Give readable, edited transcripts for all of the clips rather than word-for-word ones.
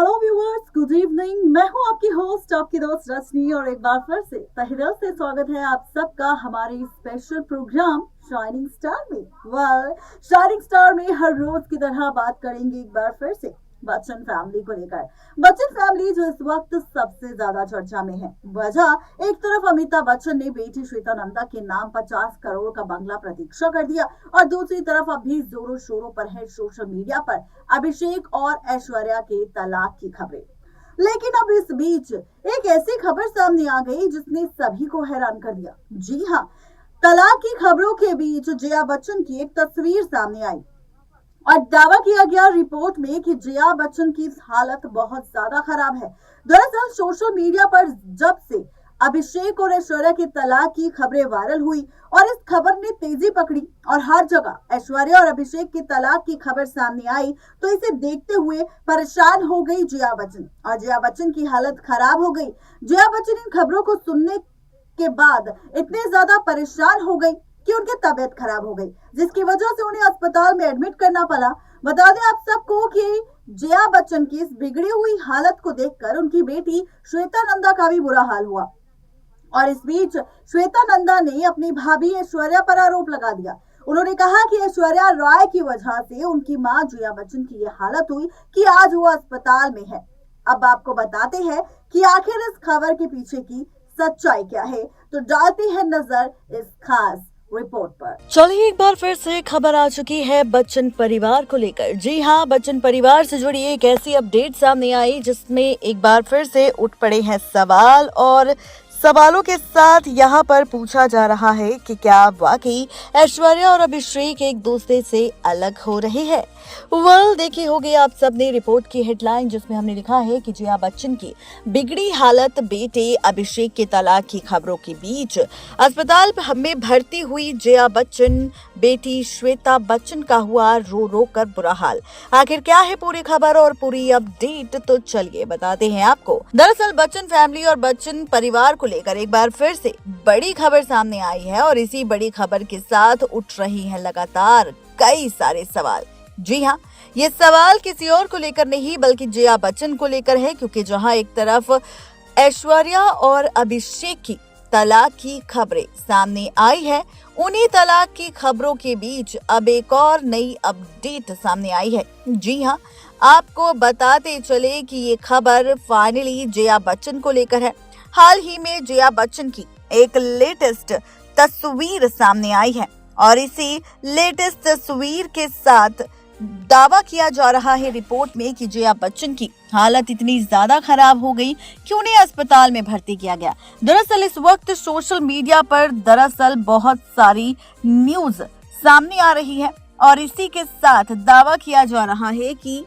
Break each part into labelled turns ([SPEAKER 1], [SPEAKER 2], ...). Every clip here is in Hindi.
[SPEAKER 1] Hello viewers, good evening. मैं हूं आपकी होस्ट, आपकी दोस्त रजनी, और एक बार फिर से तहे दिल से स्वागत है आप सबका हमारे स्पेशल प्रोग्राम शाइनिंग स्टार में। शाइनिंग स्टार में हर रोज की तरह बात करेंगे एक बार फिर से बच्चन फैमिली को लेकर। बच्चन फैमिली जो इस वक्त सबसे ज्यादा चर्चा में है। वजह, एक तरफ अमिताभ बच्चन ने बेटी श्वेता नंदा के नाम 50 करोड़ का बंगला प्रतीक्षा कर दिया, और दूसरी तरफ अभी जोरों शोरों पर है सोशल मीडिया पर अभिषेक और ऐश्वर्या के तलाक की खबरें। लेकिन अब इस बीच एक ऐसी खबर सामने आ गई जिसने सभी को हैरान कर दिया। जी हाँ, तलाक की खबरों के बीच जया बच्चन की एक तस्वीर सामने आई और दावा किया गया रिपोर्ट में कि जया बच्चन की हालत बहुत ज्यादा खराब है। दरअसल सोशल मीडिया पर जब से अभिषेक और ऐश्वर्या के तलाक की खबरें वायरल हुई और इस खबर ने तेजी पकड़ी और हर जगह ऐश्वर्या और अभिषेक के तलाक की खबर सामने आई, तो इसे देखते हुए परेशान हो गई जया बच्चन और जया बच्चन की हालत खराब हो गई। जया बच्चन इन खबरों को सुनने के बाद इतने ज्यादा परेशान हो गई कि उनकी तबीयत खराब हो गई, जिसकी वजह से उन्हें अस्पताल में एडमिट करना पड़ा। बता दें आप सबको कि जया बच्चन की इस बिगड़ी हुई हालत को देखकर उनकी बेटी श्वेता नंदा का भी बुरा हाल हुआ, और इस बीच श्वेता नंदा ने अपनी भाभी ऐश्वर्या पर आरोप लगा दिया। उन्होंने कहा कि ऐश्वर्या राय की वजह से उनकी मां जया बच्चन की ये हालत हुई कि आज वो अस्पताल में है। अब आपको बताते हैं कि आखिर इस खबर के पीछे की सच्चाई क्या है, तो डालते हैं नजर इस खास रिपोर्ट पर।
[SPEAKER 2] चलिए, एक बार फिर से खबर आ चुकी है बच्चन परिवार को लेकर। जी हाँ, बच्चन परिवार से जुड़ी एक ऐसी अपडेट सामने आई जिसमें एक बार फिर से उठ पड़े हैं सवाल, और सवालों के साथ यहाँ पर पूछा जा रहा है कि क्या वाकई ऐश्वर्या और अभिषेक एक दूसरे से अलग हो रहे हैं। देखी होगी आप सबने रिपोर्ट की हेडलाइन, जिसमें हमने लिखा है कि जया बच्चन की बिगड़ी हालत, बेटे अभिषेक के तलाक की खबरों के बीच अस्पताल में भर्ती हुई जया बच्चन, बेटी श्वेता बच्चन का हुआ रो रो कर बुरा हाल। आखिर क्या है पूरी खबर और पूरी अपडेट, तो चलिए बताते हैं आपको। दरअसल बच्चन फैमिली और बच्चन परिवार को लेकर एक बार फिर से बड़ी खबर सामने आई है, और इसी बड़ी खबर के साथ उठ रही हैं लगातार कई सारे सवाल। जी हाँ, ये सवाल किसी और को लेकर नहीं बल्कि जया बच्चन को लेकर है, क्योंकि जहां एक तरफ ऐश्वर्या और अभिषेक की तलाक की खबरें सामने आई है, उन्हीं तलाक की खबरों के बीच अब एक और नई अपडेट सामने आई है। जी हाँ, आपको बताते चले कि ये खबर फाइनली जया बच्चन को लेकर है। हाल ही में जया बच्चन की एक लेटेस्ट तस्वीर सामने आई है, और इसी लेटेस्ट तस्वीर के साथ दावा किया जा रहा है रिपोर्ट में कि जया बच्चन की हालत इतनी ज्यादा खराब हो गई कि उन्हें अस्पताल में भर्ती किया गया। दरअसल इस वक्त सोशल मीडिया पर बहुत सारी न्यूज सामने आ रही है, और इसी के साथ दावा किया जा रहा है कि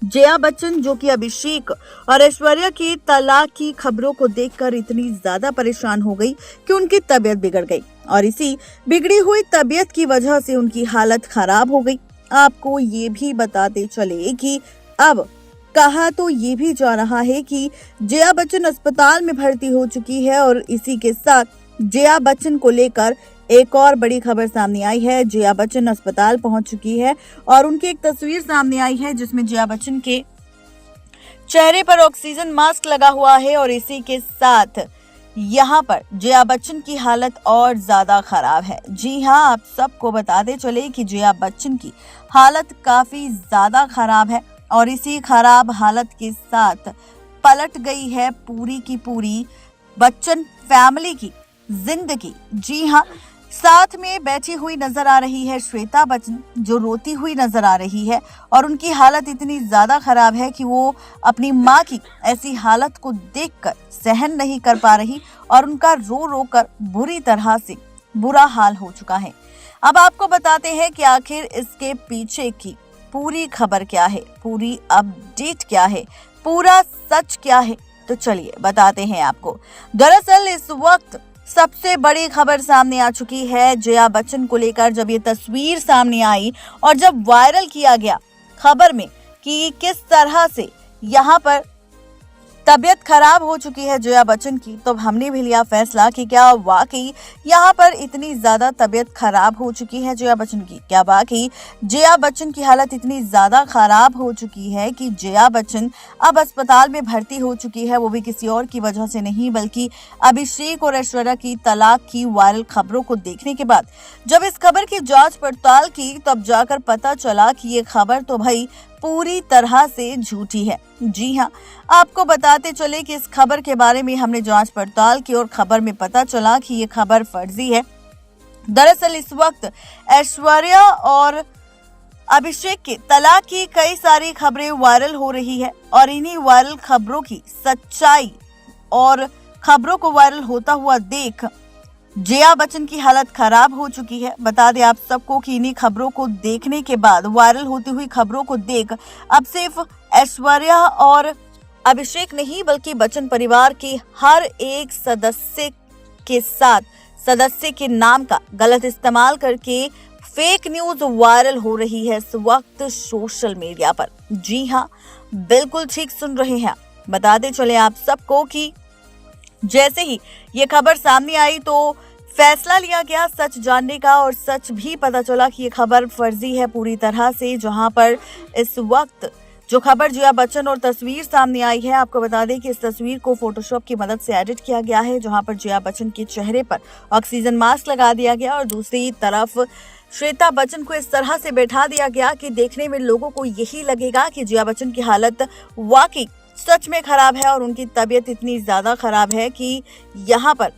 [SPEAKER 2] जया बच्चन, जो कि अभिषेक और ऐश्वर्या की तलाक की खबरों को देखकर इतनी ज्यादा परेशान हो गई कि उनकी तबीयत बिगड़ गई, और इसी बिगड़ी हुई तबीयत की वजह से उनकी हालत खराब हो गई। आपको ये भी बताते चले कि अब कहा तो ये भी जा रहा है कि जया बच्चन अस्पताल में भर्ती हो चुकी है, और इसी के साथ जया बच्चन को लेकर एक और बड़ी खबर सामने आई है। जया बच्चन अस्पताल पहुंच चुकी है, और उनकी एक तस्वीर सामने आई है जिसमें जया बच्चन के चेहरे पर ऑक्सीजन मास्क लगा हुआ है, और इसी के साथ यहाँ पर जया बच्चन की हालत और ज्यादा खराब है। जी हाँ, आप सबको बताते चले कि जया बच्चन की हालत काफी ज्यादा खराब है, और इसी खराब हालत के साथ पलट गई है पूरी की पूरी बच्चन फैमिली की जिंदगी। जी हाँ, साथ में बैठी हुई नजर आ रही है श्वेता बच्चन, जो रोती हुई नजर आ रही है, और उनकी हालत इतनी ज्यादा खराब है कि वो अपनी माँ की ऐसी हालत को देखकर सहन नहीं कर पा रही, और उनका रो रो कर बुरी तरह से बुरा हाल हो चुका है। अब आपको बताते हैं कि आखिर इसके पीछे की पूरी खबर क्या है, पूरी अपडेट क्या है, पूरा सच क्या है, तो चलिए बताते हैं आपको। दरअसल इस वक्त सबसे बड़ी खबर सामने आ चुकी है जया बच्चन को लेकर। जब ये तस्वीर सामने आई और जब वायरल किया गया खबर में कि किस तरह से यहाँ पर तबीयत खराब हो चुकी है जया बच्चन की, तो हमने भी लिया फैसला कि क्या वाकई यहाँ पर इतनी ज्यादा तबीयत खराब हो चुकी है जया बच्चन की। क्या वाकई जया बच्चन की हालत इतनी ज्यादा खराब हो चुकी है कि जया बच्चन अब अस्पताल में भर्ती हो चुकी है, वो भी किसी और की वजह से नहीं बल्कि अभिषेक और ऐश्वर्या की तलाक की वायरल खबरों को देखने के बाद जब इस खबर की जांच पड़ताल की तब जाकर पता चला कि ये खबर तो भाई पूरी तरह से झूठी है। जी हाँ, आपको बताते चले कि इस खबर के बारे में हमने जांच पड़ताल की और खबर में पता चला कि ये खबर फर्जी है। दरअसल इस वक्त ऐश्वर्या और अभिषेक के तलाक की कई सारी खबरें वायरल हो रही है और इन्हीं वायरल खबरों की सच्चाई और खबरों को वायरल होता हुआ देख जया बच्चन की हालत खराब हो चुकी है। बता दें आप सबको कि इन्हीं खबरों को देखने के बाद, वायरल होती हुई खबरों को देख अब सिर्फ ऐश्वर्या और अभिषेक नहीं बल्कि बच्चन परिवार के हर एक सदस्य के साथ सदस्य के नाम का गलत इस्तेमाल करके फेक न्यूज वायरल हो रही है इस वक्त सोशल मीडिया पर। जी हाँ, बिल्कुल ठीक सुन रहे हैं। बताते चले आप सबको कि जैसे ही ये खबर सामने आई तो फैसला लिया गया सच जानने का और सच भी पता चला कि ये खबर फर्जी है पूरी तरह से। जहां पर इस वक्त जो खबर जया बच्चन और तस्वीर सामने आई है, आपको बता दें कि इस तस्वीर को फोटोशॉप की मदद से एडिट किया गया है, जहां पर जया बच्चन के चेहरे पर ऑक्सीजन मास्क लगा दिया गया और दूसरी तरफ श्वेता बच्चन को इस तरह से बैठा दिया गया कि देखने में लोगों को यही लगेगा कि जया बच्चन की हालत वाकई सच में खराब है और उनकी तबीयत इतनी ज्यादा खराब है कि यहाँ पर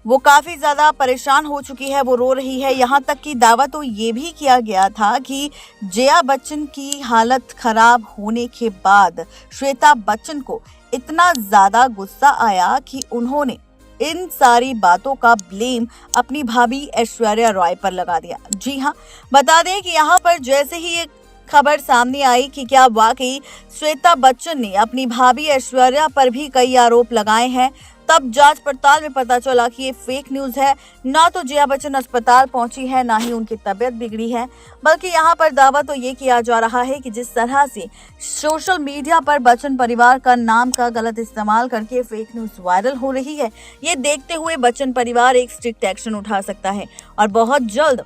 [SPEAKER 2] वो काफी ज्यादा परेशान हो चुकी है, वो रो रही है। यहाँ तक कि दावा तो ये भी किया गया था कि जया बच्चन की हालत खराब होने के बाद श्वेता बच्चन को इतना ज्यादा गुस्सा आया कि उन्होंने इन सारी बातों का ब्लेम अपनी भाभी ऐश्वर्या रॉय पर लगा दिया। जी हाँ, बता दें कि यहाँ पर जैसे ही एक खबर सामने आई कि क्या वाकई श्वेता बच्चन ने अपनी भाभी ऐश्वर्या पर भी कई आरोप लगाए हैं, तब जांच पड़ताल में पता चला कि ये फेक न्यूज है। ना तो जया बच्चन अस्पताल पहुंची है, ना ही उनकी तबीयत बिगड़ी है, बल्कि यहाँ पर दावा तो ये किया जा रहा है कि जिस तरह से सोशल मीडिया पर बच्चन परिवार का नाम का गलत इस्तेमाल करके फेक न्यूज वायरल हो रही है, ये देखते हुए बच्चन परिवार एक स्ट्रिक्ट एक्शन उठा सकता है और बहुत जल्द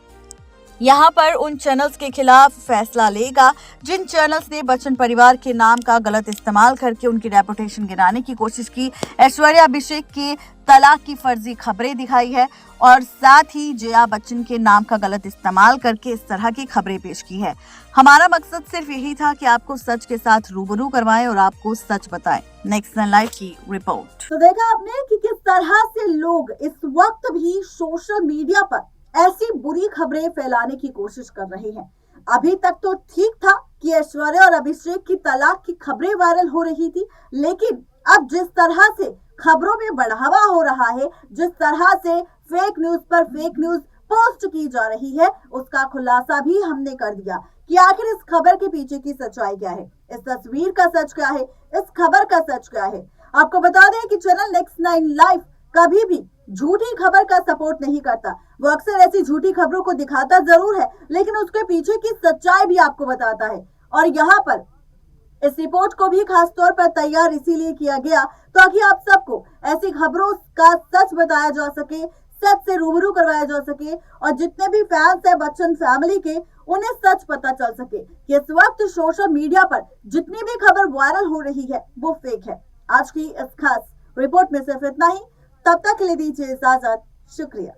[SPEAKER 2] यहाँ पर उन चैनल्स के खिलाफ फैसला लेगा जिन चैनल्स ने बच्चन परिवार के नाम का गलत इस्तेमाल करके उनकी रेपुटेशन गिराने की कोशिश की, ऐश्वर्या अभिषेक के तलाक की फर्जी खबरें दिखाई है और साथ ही जया बच्चन के नाम का गलत इस्तेमाल करके इस तरह की खबरें पेश की है। हमारा मकसद सिर्फ यही था कि आपको सच के साथ रूबरू करवाएं और आपको सच बताएं। नेक्स्ट लाइव की रिपोर्ट।
[SPEAKER 1] तो देखा आपने कि किस तरह से लोग इस वक्त भी सोशल मीडिया पर ऐसी बुरी खबरें फैलाने की कोशिश कर रहे हैं। अभी तक तो ठीक था कि ऐश्वर्या और अभिषेक की तलाक की खबरें वायरल हो रही थी, लेकिन अब जिस तरह से खबरों में बढ़ावा हो रहा है, जिस तरह से फेक न्यूज पर फेक न्यूज पोस्ट की जा रही है, उसका खुलासा भी हमने कर दिया कि आखिर इस खबर के पीछे की सच्चाई क्या है, इस तस्वीर का सच क्या है, इस खबर का सच क्या है। आपको बता दें कि चैनल नेक्स्ट 9 लाइव कभी भी झूठी खबर का सपोर्ट नहीं करता। वो अक्सर ऐसी झूठी खबरों को दिखाता जरूर है, लेकिन उसके पीछे की सच्चाई भी आपको बताता है। और यहाँ पर इस रिपोर्ट को भी खास तौर पर तैयार इसीलिए किया गया ताकि आप सबको ऐसी खबरों का सच बताया जा सके, सच से रूबरू करवाया जा सके और जितने भी फैंस है बच्चन फैमिली के, उन्हें सच पता चल सके कि इस वक्त सोशल मीडिया पर जितनी भी खबर वायरल हो रही है वो फेक है। आज की इस खास रिपोर्ट में सिर्फ इतना ही। तब तक के लिए दीजिए इजाजत। शुक्रिया।